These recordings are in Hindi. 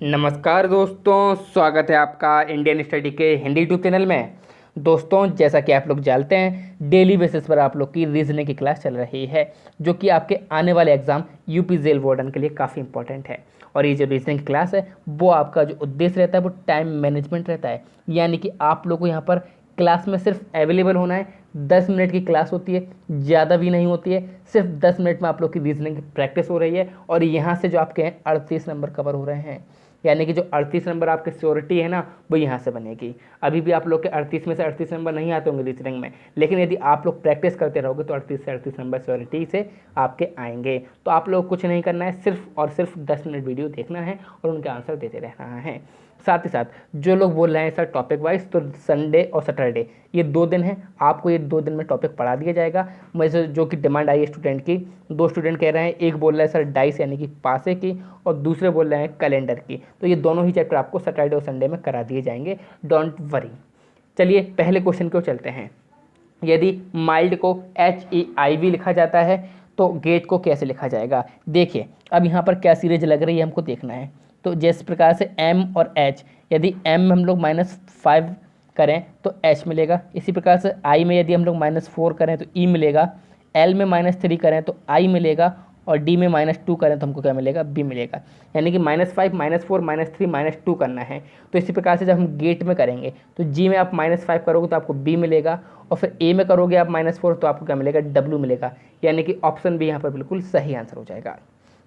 नमस्कार दोस्तों, स्वागत है आपका इंडियन स्टडी के हिंदी यूट्यूब चैनल में। दोस्तों, जैसा कि आप लोग जानते हैं, डेली बेसिस पर आप लोग की रीजनिंग की क्लास चल रही है, जो कि आपके आने वाले एग्जाम यूपी जेल वार्डन के लिए काफ़ी इंपॉर्टेंट है। और ये जो रीजनिंग की क्लास है, वो आपका जो उद्देश्य रहता है वो टाइम मैनेजमेंट रहता है। यानी कि आप लोग को यहाँ पर क्लास में सिर्फ अवेलेबल होना है। 10 मिनट की क्लास होती है, ज़्यादा भी नहीं होती है। सिर्फ 10 मिनट में आप लोग की रीजनिंग की प्रैक्टिस हो रही है और यहाँ से जो आपके हैं 38 नंबर कवर हो रहे हैं। यानी कि जो 38 नंबर आपके श्योरिटी है ना, वो यहाँ से बनेगी। अभी भी आप लोग के 38 में से 38 नंबर नहीं आते होंगे रीजनिंग में, लेकिन यदि आप लोग प्रैक्टिस करते रहोगे तो 38 से 38 नंबर श्योरिटी से आपके आएंगे। तो आप लोग कुछ नहीं करना है, सिर्फ और सिर्फ 10 मिनट वीडियो देखना है और उनके आंसर देते रहना है। साथ ही साथ जो लोग बोल रहे हैं सर टॉपिक वाइज, तो संडे और सैटरडे ये 2 दिन हैं, आपको ये 2 दिन में टॉपिक पढ़ा दिया जाएगा। मुझे जो कि डिमांड आई है स्टूडेंट की, 2 स्टूडेंट कह रहे हैं, एक बोल रहा है सर डाइस यानी कि पासे की, और दूसरे बोल रहे हैं कैलेंडर की। तो ये दोनों ही चैप्टर आपको सैटरडे और संडे में करा दिए जाएंगे, डोंट वरी। चलिए पहले क्वेश्चन को चलते हैं। यदि माइल्ड को HEIV लिखा जाता है तो गेट को कैसे लिखा जाएगा। देखिए अब यहाँ पर क्या सीरीज लग रही है हमको देखना है। तो जिस प्रकार से M और H, यदि M में हम लोग -5 करें तो H मिलेगा। इसी प्रकार से I में यदि हम लोग -4 करें तो E मिलेगा। L में -3 करें तो I मिलेगा। और D में -2 करें तो हमको क्या मिलेगा, B मिलेगा। यानी कि -5 -4 -3 -2 करना है। तो इसी प्रकार से जब हम गेट में करेंगे तो G में आप -5 करोगे तो आपको B मिलेगा, और फिर A में करोगे आप -4 तो आपको क्या मिलेगा, W मिलेगा। यानी कि ऑप्शन भी यहाँ पर बिल्कुल सही आंसर हो जाएगा।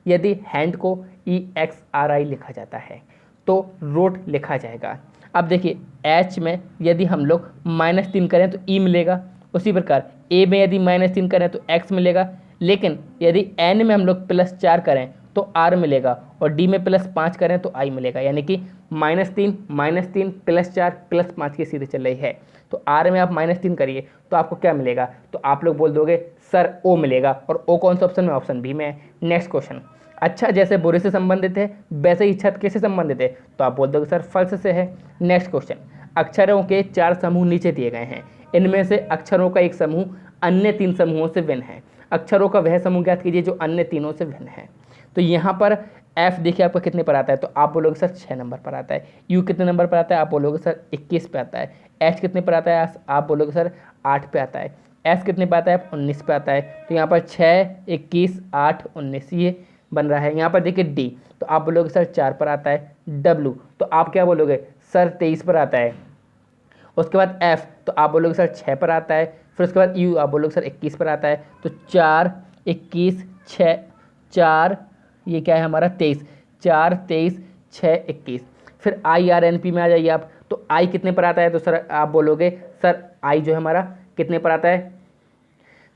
यदि हैंड को EXRI लिखा जाता है तो रोट लिखा जाएगा। अब देखिए H में यदि हम लोग -3 करें तो E मिलेगा। उसी प्रकार A में यदि -3 करें तो X मिलेगा। लेकिन यदि N में हम लोग +4 करें तो R मिलेगा, और D में +5 करें तो I मिलेगा। यानी कि -3 -3 +4 +5 की सीरीज चल रही है। तो R में आप -3 करिए तो आपको क्या मिलेगा, तो आप लोग बोल दोगे सर O मिलेगा। और O कौन सा ऑप्शन में, ऑप्शन बी में है। नेक्स्ट क्वेश्चन, अच्छा जैसे बुरे से संबंधित है वैसे ही छत किससे संबंधित है, तो आप बोल दोगे सर फर्श से है। नेक्स्ट क्वेश्चन, अक्षरों के 4 समूह नीचे दिए गए हैं, इनमें से अक्षरों का एक समूह अन्य 3 समूहों से भिन्न है। अक्षरों का वह समूह ज्ञात कीजिए जो अन्य तीनों से भिन्न है। तो यहाँ पर F देखिए आपका कितने पर आता है, तो आप बोलोगे सर 6 नंबर पर आता है। U कितने नंबर पर आता है, आप बोलोगे सर 21 पे आता है। H कितने पर आता है, आप बोलोगे सर 8 पे आता है। S कितने पे आता है, 19 पे आता है। तो यहाँ पर 6 21 8 19 ये बन रहा है। यहाँ पर देखिए D, तो आप बोलोगे सर 4 पर आता है। W तो आप क्या बोलोगे सर 23 पर आता है। उसके बाद F तो आप बोलोगे सर 6 पर आता है। फिर उसके बाद U आप बोलोगे सर 21 पर आता है। तो 4 21 6 4, ये क्या है हमारा 23, 4 23 6 21। फिर IRNP में आ जाइए आप, तो I कितने पर आता है, तो सर आप बोलोगे सर I जो है हमारा कितने पर आता है,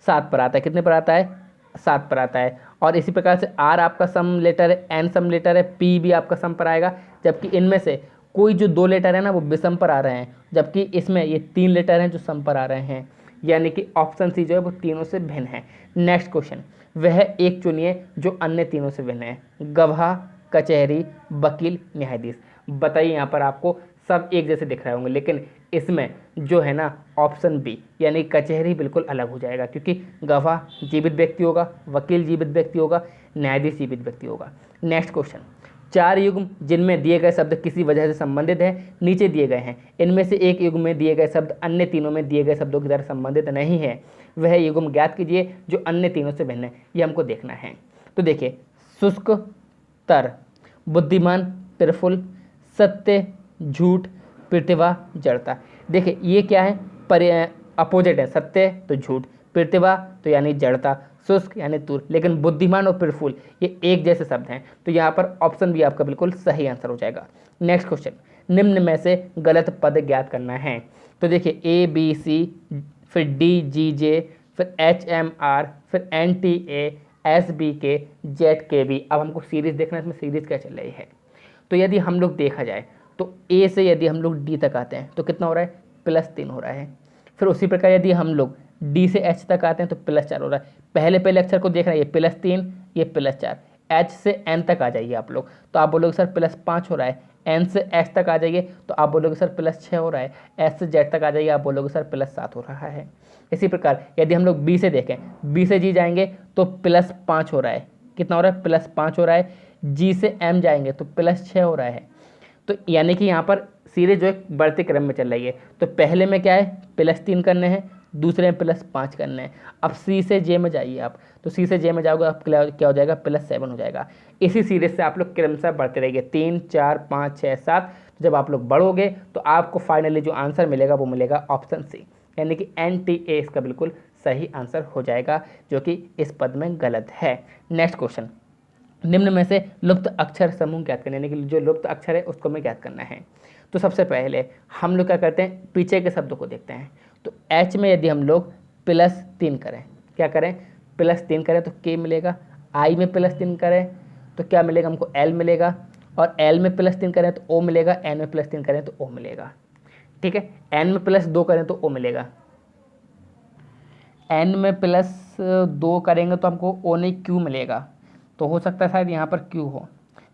7 पर आता है। कितने पर आता है, 7 पर आता है। और इसी प्रकार से R आपका सम लेटर है, N सम लेटर है, P भी आपका सम पर आएगा। जबकि इनमें से कोई जो 2 लेटर है ना वो विषम पर आ रहे हैं, जबकि इसमें ये 3 लेटर हैं जो सम पर आ रहे हैं। यानी कि ऑप्शन सी जो है वो तीनों से भिन्न है। नेक्स्ट क्वेश्चन, वह एक चुनिए जो अन्य तीनों से भिन्न है। गवाह, कचहरी, वकील, न्यायाधीश। बताइए यहाँ पर आपको सब एक जैसे दिख रहे होंगे, लेकिन इसमें जो है ना ऑप्शन बी यानी कचहरी बिल्कुल अलग हो जाएगा, क्योंकि गवाह जीवित व्यक्ति होगा, वकील जीवित व्यक्ति होगा, न्यायाधीश जीवित व्यक्ति होगा। नेक्स्ट क्वेश्चन, 4 युग्म जिनमें दिए गए शब्द किसी वजह से संबंधित हैं नीचे दिए गए हैं, इनमें से एक युग्म में दिए गए शब्द अन्य तीनों में दिए गए शब्दों की तरह संबंधित नहीं है। वह युग्म ज्ञात कीजिए जो अन्य तीनों से भिन्न है। ये हमको देखना है। तो देखिए, शुष्क तर, बुद्धिमान प्रफुल्ल, सत्य झूठ, प्रतिभा जड़ता। देखिए ये क्या है, अपोजिट है। सत्य तो झूठ, प्रतिभा तो यानी जड़ता, शुष्क यानी तुर। लेकिन बुद्धिमान और प्रफुल्ल ये एक जैसे शब्द हैं, तो यहाँ पर ऑप्शन भी आपका बिल्कुल सही आंसर हो जाएगा। नेक्स्ट क्वेश्चन, निम्न में से गलत पद ज्ञात करना है। तो देखिए ABC, फिर DGJ, फिर HMR, फिर NTA, SBK, ZKB। अब हमको सीरीज देखना है, इसमें सीरीज क्या चल रही है। तो यदि हम लोग देखा जाए तो A से यदि हम लोग D तक आते हैं तो कितना हो रहा है, +3 हो रहा है। फिर उसी प्रकार यदि हम लोग D से H तक आते हैं तो +4 हो रहा है। पहले पहले अक्षर को देख रहे हैं, ये +3 ये +4। H से N तक आ जाइए आप लोग, तो आप बोलोगे सर +5 हो रहा है। N से S तक आ जाइए तो आप बोलोगे सर +6 हो रहा है। S से Z तक आ जाइए, आप बोलोगे सर +7 हो रहा है। इसी प्रकार यदि हम लोग B से देखें, B से G जाएंगे तो +5 हो रहा है। कितना हो रहा है, +5 हो रहा है। जी से एम जाएंगे तो +6 हो रहा है। तो यानी कि यहाँ पर सीरीज जो है बढ़ते क्रम में चल रही है। तो पहले में क्या है, +3 करने हैं, दूसरे में +5 करने हैं। अब सी से जे में जाइए आप, तो सी से जे में जाओगे आप क्या हो जाएगा, +7 हो जाएगा। इसी सीरीज से आप लोग क्रमशः बढ़ते रहेंगे 3 4 5 6 7। जब आप लोग बढ़ोगे तो आपको फाइनली जो आंसर मिलेगा वो मिलेगा ऑप्शन सी, यानी कि NTA इसका बिल्कुल सही आंसर हो जाएगा, जो कि इस पद में गलत है। नेक्स्ट क्वेश्चन, निम्न में से लुप्त अक्षर समूह ज्ञात करना, यानी कि जो लुप्त अक्षर है उसको हमें ज्ञात करना है। तो सबसे पहले हम लोग क्या करते हैं, पीछे के शब्दों को देखते हैं। तो H में यदि हम लोग +3 करें, क्या करें, +3 करें तो K मिलेगा। I में +3 करें तो क्या मिलेगा, हमको L मिलेगा। और L में +3 करें तो O मिलेगा, N में +3 करें तो O मिलेगा। ठीक है, N में +2 करें तो O मिलेगा। N में +2 करेंगे तो हमको O नहीं Q मिलेगा। तो हो सकता है शायद यहाँ पर Q हो।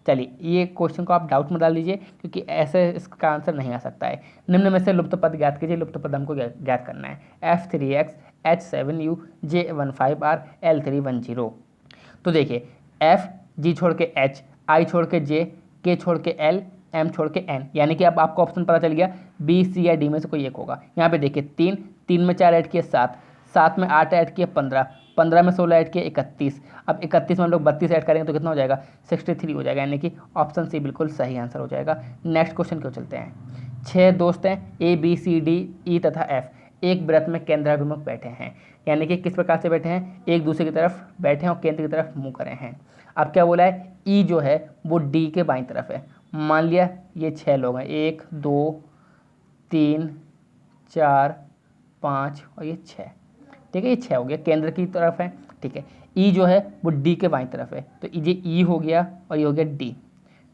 चलिए, ये क्वेश्चन को आप डाउट में डाल दीजिए, क्योंकि ऐसे इसका आंसर नहीं आ सकता है। निम्न में से लुप्त पद ज्ञात कीजिए। लुप्त पद हमको ज्ञात करना है। F3X H7U J15R L310। तो देखिए, F G छोड़ के H, I छोड़ के J, K छोड़ के L, M छोड़ के N, यानी कि अब आपको ऑप्शन पता चल गया B C या D में से कोई एक होगा। यहाँ पे देखिए 3, 3 में 4 ऐड किए 7, 7 में 8 ऐड किए 15, 15 में 16 ऐड किए 31। अब 31 में हम लोग 32 ऐड करेंगे तो कितना हो जाएगा, 63 हो जाएगा, यानी कि ऑप्शन सी बिल्कुल सही आंसर हो जाएगा। नेक्स्ट क्वेश्चन क्यों चलते हैं। 6 दोस्त हैं A B C D E तथा F, एक व्रत में केंद्राभिमुख बैठे हैं, यानी कि किस प्रकार से बैठे हैं, एक दूसरे की तरफ बैठे हैं और केंद्र की तरफ मुंह करे हैं। अब क्या बोला है, ई जो है वो डी के बाईं तरफ है। मान लिया ये 6 लोग हैं, 1 2 3 4 5 और ये 6। ठीक है, ये 6 हो गया, केंद्र की तरफ है। ठीक है, ई जो है वो डी के बाईं तरफ है, तो ये ई हो गया और ये हो गया डी।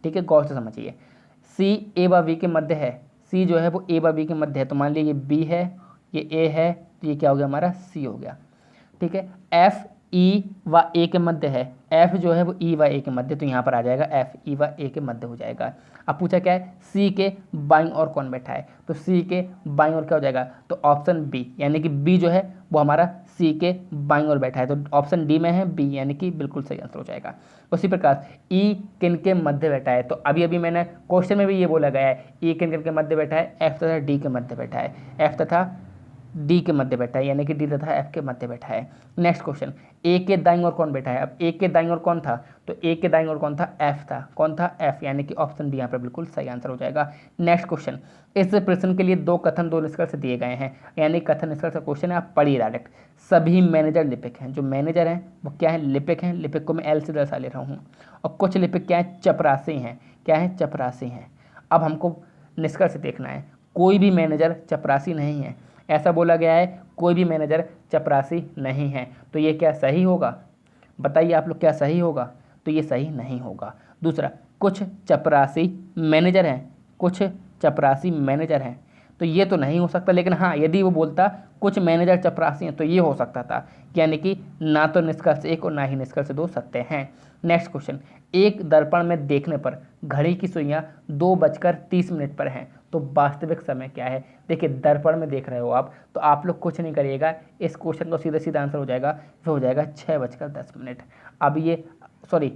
ठीक है, गौर से समझिए। सी ए व बी के मध्य है, सी जो है वो ए व बी के मध्य है, तो मान लीजिए ये बी है, ये ए है, तो ये क्या हो गया हमारा सी हो गया। ठीक है, एफ ई व ए के मध्य है, एफ जो है वो ई व ए के मध्य, तो यहाँ पर आ जाएगा एफ ई व ए के मध्य हो जाएगा। अब पूछा क्या है, सी के बाईं ओर कौन बैठा है, तो सी के बाईं ओर क्या हो जाएगा, तो ऑप्शन बी, यानी कि बी जो है वो हमारा सी के बाईं ओर बैठा है, तो ऑप्शन डी में है बी, यानी कि बिल्कुल सही आंसर हो जाएगा। उसी प्रकार ई किन के मध्य बैठा है, तो अभी अभी मैंने क्वेश्चन में भी ये बोला गया है, ई किन किन के मध्य बैठा है, एफ तथा डी के मध्य बैठा है, एफ तथा डी के मध्य बैठा है, यानी कि डी तथा एफ के मध्य बैठा है। नेक्स्ट क्वेश्चन, ए के दाईं ओर कौन बैठा है, अब ए के दाईं ओर कौन था, तो ए के दाईं ओर कौन था, एफ था, कौन था, एफ, यानी कि ऑप्शन बी यहाँ पर बिल्कुल सही आंसर हो जाएगा। नेक्स्ट क्वेश्चन, इस प्रश्न के लिए 2 कथन 2 निष्कर्ष दिए गए हैं, यानी कथन निष्कर्ष का क्वेश्चन है, आप पढ़िए डायरेक्ट। सभी मैनेजर लिपिक हैं, जो मैनेजर हैं वो क्या है, लिपिक हैं, लिपिक को मैं एल से दर्शा ले रहा हूँ। और कुछ लिपिक क्या है, चपरासी हैं, क्या है, चपरासी हैं। अब हमको निष्कर्ष देखना है, कोई भी मैनेजर चपरासी नहीं है, ऐसा बोला गया है, कोई भी मैनेजर चपरासी नहीं है, तो ये क्या सही होगा, बताइए आप लोग, क्या सही होगा, तो ये सही नहीं होगा। दूसरा, कुछ चपरासी मैनेजर हैं, कुछ चपरासी मैनेजर हैं, तो ये तो नहीं हो सकता, लेकिन हाँ यदि वो बोलता कुछ मैनेजर चपरासी हैं तो ये हो सकता था, यानी कि ना तो निष्कर्ष 1 और ना ही निष्कर्ष 2 सत्य हैं। नेक्स्ट क्वेश्चन, एक दर्पण में देखने पर घड़ी की सुइयां 2:30 पर हैं, तो वास्तविक समय क्या है। देखिए, दर्पण में देख रहे हो आप, तो आप लोग कुछ नहीं करिएगा, इस क्वेश्चन का सीधा सीधा आंसर हो जाएगा, वो हो जाएगा 6:10। अब ये सॉरी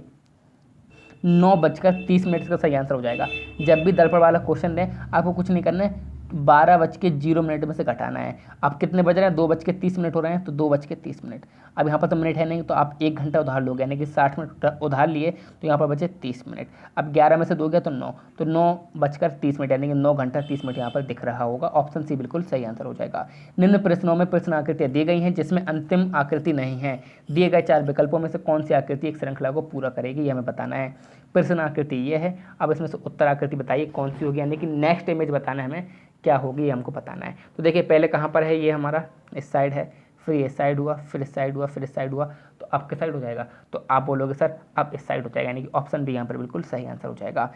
9:30 का सही आंसर हो जाएगा। जब भी दर्पण वाला क्वेश्चन दें, आपको कुछ नहीं करना है, 12:0 में से घटाना है। अब कितने बज रहे हैं, 2:30 हो रहे हैं, तो 2:30। अब यहाँ पर तो मिनट है नहीं, तो आप 1 घंटा उधार लोगे, यानी कि 60 मिनट उधार लिए, तो यहाँ पर बचे 30 मिनट। अब 11 में से 2 गया तो 9, तो 9:30, यानी कि 9 घंटा 30 मिनट यहाँ पर दिख रहा होगा। ऑप्शन सी बिल्कुल सही आंसर हो जाएगा। निम्न प्रश्नों में प्रश्न आकृतियाँ दी गई हैं जिसमें अंतिम आकृति नहीं है। दिए गए 4 विकल्पों में से कौन सी आकृति एक श्रृंखला को पूरा करेगी, ये हमें बताना है। प्रश्न आकृति ये है, अब इसमें से उत्तर आकृति बताइए कौन सी होगी, यानी कि नेक्स्ट इमेज बताना है हमें, क्या होगी ये हमको बताना है। तो देखिए, पहले कहाँ पर है, ये हमारा इस साइड है, फिर ये साइड हुआ, फिर इस साइड हुआ, फिर इस साइड हुआ, तो अब किस साइड हो जाएगा, तो आप बोलोगे सर अब इस साइड हो जाएगा, यानी कि ऑप्शन बी यहाँ पर बिल्कुल सही आंसर हो जाएगा।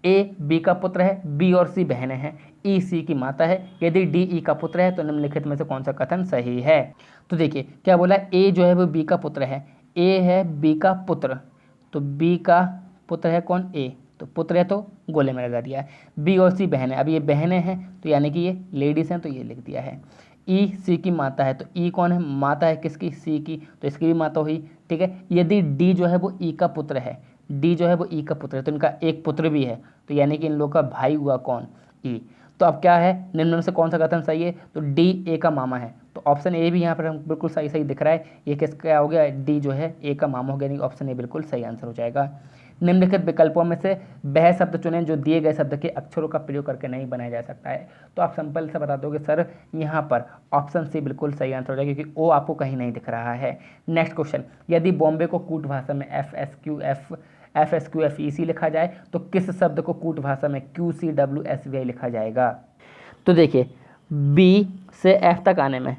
ए बी का पुत्र है, बी और सी बहनें हैं, ई सी की माता है, यदि डी ई का पुत्र है तो निम्नलिखित में से कौन सा कथन सही है। तो देखिए क्या बोला, ए जो है वो बी का पुत्र है, ए है बी का पुत्र, तो बी का पुत्र है कौन, ए, तो पुत्र है तो गोले में लगा दिया है। बी और सी बहनें, अब ये बहनें हैं तो यानी कि ये लेडीज़ हैं, तो ये लिख दिया है। ई सी की माता है, तो ई कौन है, माता है किसकी, सी की, तो इसकी भी माता हुई। ठीक है, यदि डी जो है वो ई का पुत्र है, डी जो है वो ई का पुत्र है, तो इनका एक पुत्र भी है, तो यानी कि इन लोगों का भाई हुआ कौन, ई। तो अब क्या है, निम्न में से कौन सा कथन सही है, तो डी ए का मामा है, तो ऑप्शन ए भी यहाँ पर हमको बिल्कुल सही सही दिख रहा है। ये किसका क्या हो गया, डी जो है ए का मामा हो गया, यानी ऑप्शन ए बिल्कुल सही आंसर हो जाएगा। निम्नलिखित विकल्पों में से वह शब्द चुनें जो दिए गए शब्द के अक्षरों का प्रयोग करके नहीं बनाया जा सकता है। तो आप सिंपल से बता दोगे सर यहाँ पर ऑप्शन सी बिल्कुल सही आंसर हो जाएगा, क्योंकि ओ आपको कहीं नहीं दिख रहा है। नेक्स्ट क्वेश्चन, यदि बॉम्बे को कूट भाषा में FSQFEC लिखा जाए तो किस शब्द को कूट भाषा में QCWSVI लिखा जाएगा। तो देखिए बी से एफ तक आने में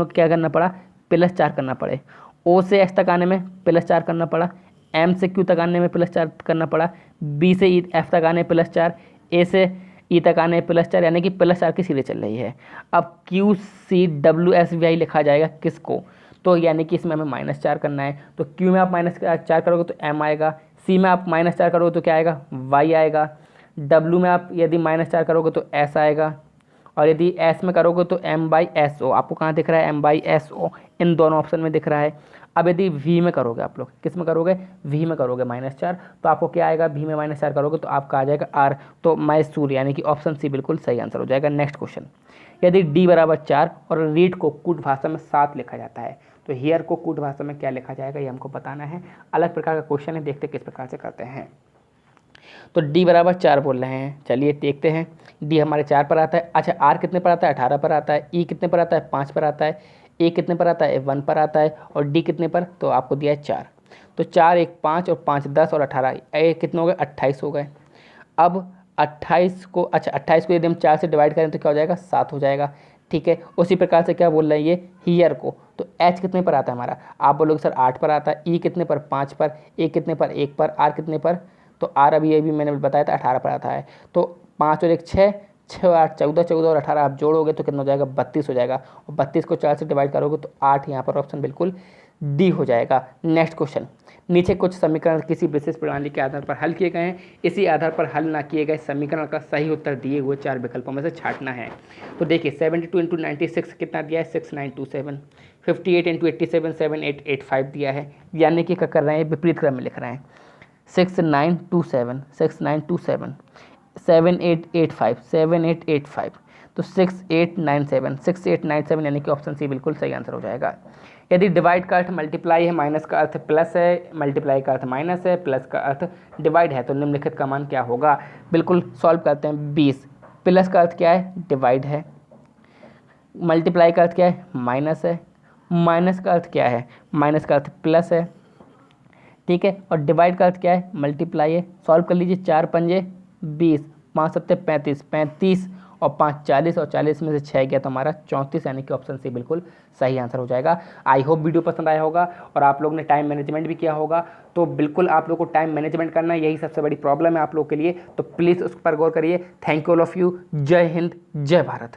क्या करना पड़ा, +4 करना पड़े। ओ से एच तक आने में +4 करना पड़ा। एम से क्यू तक आने में +4 करना पड़ा। बी से ई एफ तक आने +4। ए से ई तक आने +4, यानी कि +4 की सीरीज चल रही है। अब QCWSVI लिखा जाएगा किसको, तो यानी कि इसमें हमें -4 करना है, तो क्यू में आप -4 करोगे तो एम आएगा, सी में आप -4 करोगे तो क्या आएगा, वाई आएगा, डब्ल्यू में आप यदि -4 करोगे तो एस आएगा, और यदि एस में करोगे तो M/SO। आपको कहाँ दिख रहा है, M/SO, इन दोनों ऑप्शन में दिख रहा है। अब यदि वी में करोगे, आप लोग किस में करोगे, वी में करोगे -4, तो आपको क्या आएगा, वी में -4 करोगे तो आपका आ जाएगा आर, तो मैसूर, यानी कि ऑप्शन सी बिल्कुल सही आंसर हो जाएगा। नेक्स्ट क्वेश्चन, यदि डी बराबर 4 और रीड को कूट भाषा में 7 लिखा जाता है तो हियर को कूट भाषा में क्या लिखा जाएगा, ये हमको बताना है। अलग प्रकार का क्वेश्चन है, देखते किस प्रकार से करते हैं। तो डी बराबर 4 बोल रहे हैं, चलिए देखते हैं। डी हमारे 4 पर आता है। अच्छा आर कितने पर आता है, 18 पर आता है। ई कितने पर आता है, 5 पर आता है। ए कितने पर आता है, 1 पर आता है। और डी कितने पर, तो आपको दिया है 4। तो 4 1 5 और 5 10 और 18, ए कितने हो गए, 28 हो गए। अब 28 को, अच्छा 28 को यदि हम 4 से डिवाइड करें तो क्या हो जाएगा, 7 हो जाएगा। ठीक है, उसी प्रकार से क्या बोल रहे हैं ये हियर को, तो एच कितने पर आता है हमारा, आप बोलोगे सर 8 पर आता है। ई कितने पर, 5 पर। ए कितने पर, 1 पर। आर कितने पर, तो आर अभी ये भी मैंने बताया था 18 पर आता है। तो 5 और 1 6, 6 और 8 14, 14 और 18 आप जोड़ोगे तो कितना हो जाएगा, 32 हो जाएगा। और 32 को 4 से डिवाइड करोगे तो 8, यहाँ पर ऑप्शन बिल्कुल डी हो जाएगा। नेक्स्ट क्वेश्चन, नीचे कुछ समीकरण किसी विशेष प्रणाली के आधार पर हल किए गए हैं, इसी आधार पर हल ना किए गए समीकरण का सही उत्तर दिए हुए 4 विकल्पों में से छांटना है। तो देखिए 72 × 96 कितना दिया है, 6927। 58 × 87 7885 दिया है, यानी कि क्या कर रहे हैं, विपरीत क्रम में लिख रहे हैं। 6927 6927 7885 7885, तो 6897 यानी कि ऑप्शन सी बिल्कुल सही आंसर हो जाएगा। यदि डिवाइड का अर्थ मल्टीप्लाई है, माइनस का अर्थ प्लस है, मल्टीप्लाई का अर्थ माइनस है, प्लस का अर्थ डिवाइड है, तो निम्नलिखित का मान क्या होगा। बिल्कुल सॉल्व करते हैं। 20 प्लस का अर्थ क्या है, डिवाइड है। मल्टीप्लाई का अर्थ क्या है, माइनस है। माइनस का अर्थ क्या है, माइनस का अर्थ प्लस है। ठीक है, और डिवाइड का अर्थ क्या है, मल्टीप्लाई है। सॉल्व कर लीजिए, 4 पंजे 20, 5 सत्ते 35, 35 और 5 40, और 40 में से 6 गया तो हमारा 34, यानी कि ऑप्शन सी बिल्कुल सही आंसर हो जाएगा। आई होप वीडियो पसंद आया होगा और आप लोग ने टाइम मैनेजमेंट भी किया होगा। तो बिल्कुल आप लोग को टाइम मैनेजमेंट करना, यही सबसे बड़ी प्रॉब्लम है आप लोग के लिए, तो प्लीज़ उस पर गौर करिए। Thank you all of you. जय हिंद, जय भारत।